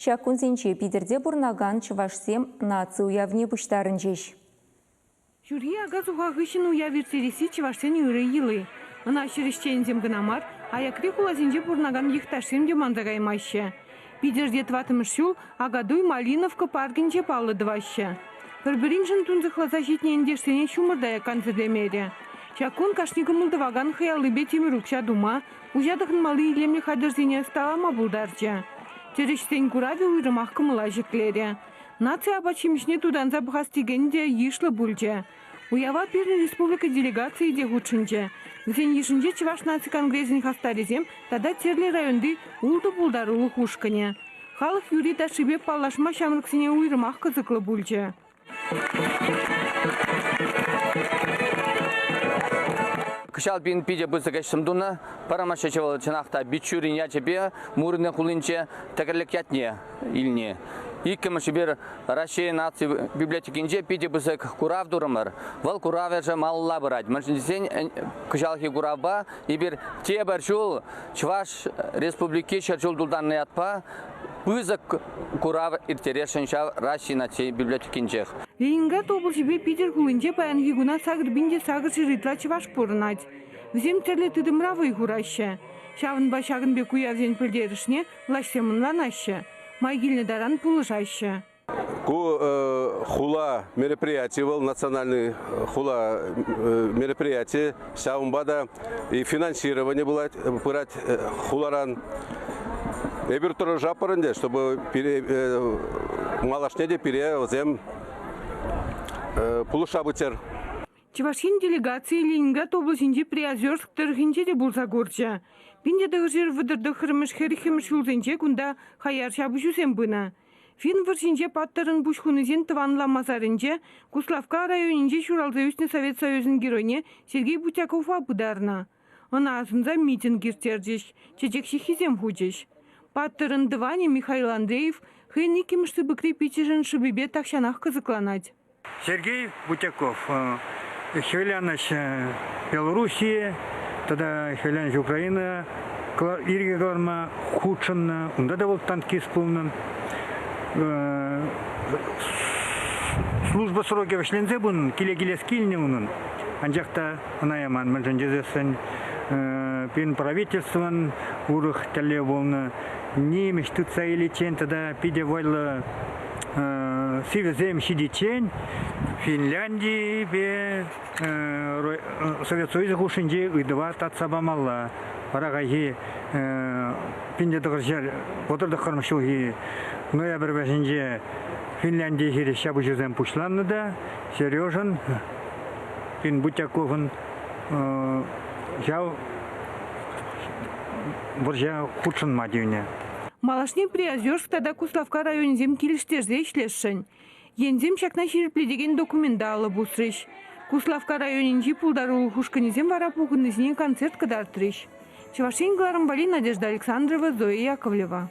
Чакун сенче Питерде бурнаган Чувашсем наци уявне пуштарын жеш. Жюри агазуға ғышын уяверсересі Чувашсен үрі елы. Ана шерішчензем гынамар, аякри кулазинже бурнаган ехташсем деманзагаймаще. Питерде тватымыш шул агадуй Малиновка паркинче палыдываще. Бір-бірінжін тунзықлаза жетнеендештене шумырдая концертлемере. Чакун кашнигы мылдываган хаялыбе темірукша дума, ужадықын малы илемлі хадырзине сталама бұлдарча. Терештен курави уйрымақ кымыла жеклере. Нация абачимишне туданза бхастигенде ишлы бульче. Уява пирный республика делегации де худшинче. Гзен ешинче Чуваш наци конгрессин хастарезем, тада терлі районды улды булдарулы хушкане. Халық юри ташибе палашма шамрыксине уйрымақ кызыклы бульче. Кышал бин пиде бызыгаш сымдуна, парамашачевал чанахта бичурин ячебе, мурны хулинче, тагерлек ятне илне. Иккіміші бір Россия нации библиотекинже пиде бызык курав дурамар. Вал куравержа малла бырать. Мәншіндесен кышалхи курава, и бір те бір жол Чуваш республики шаржол дулданны атпа, бызык курав иртерешенша Россия нации библиотекинжех. Ленинград обласыбе Питер хулинче паян вигуна сагыр бинде сагыр ширитла Чуваш порнать. Взем терле тыдымравый хураща. Шавын башагын беку явзен пылдерішне лашсемынланаще. Майгильный даран пулышаще. Хула мероприятие был, национальный хула мероприятие. Саумбада и финансирование было пырать хуларан. Эбир туры жапырынде, чтобы малашнеде перевозем пулыша бутер. Чувашин делегации Ленинград обласынде Приозерск тырхинче де булса горча. Пинде дығыр выдырды хырмыш херихимыш юлзенче кунда хаяр шабышусем бына. Фин выршинче паттарын бушхунызен тыванламазарынче Куславка районинче Шуралзаюшный Совет Союзын геройне Сергей Бутяков апыдарна. Она азынза митинг иртердеш, чечекши хизем худеш. Паттарын дыване Михаил Андреев хын икимышты быкри пичежен шыбебе такшанах кызыкланать. Сергей Бутяков, хевеляныш Белоруссия, тогда хевеляныш Украина, ирге горма худшынна, унда да был танкист полным. Служба сроки вышлензе бун, киле-киле скильне унын. Анжакта унаяман, мәнжен жезесен, пен правительстван урых тәле болны, немеш тұтса елечен, тогда пиде вайлы сивезем шидичен, Финляндии бе Совет Союзы хушинже ыдыва татсабамалла. Парагайы пинде дығыржар отырды қырмышылғы ноябрь 5-нде Финляндия хері шабы жүзен пушланны да, Сережан, пин Бутяковын жау бұржа худшын мадюне. Малашне Приозерск тада Куславка районзем киліштерзе ішлешшін. Ензем шакна шерпледеген документалы бұсырыш. Куславка районинжи пулдарулы хушканезем вара пуғынызіне концерт кадартрыш. Чувашин Гларымбали, Надежда Александрова, Зоя Яковлева.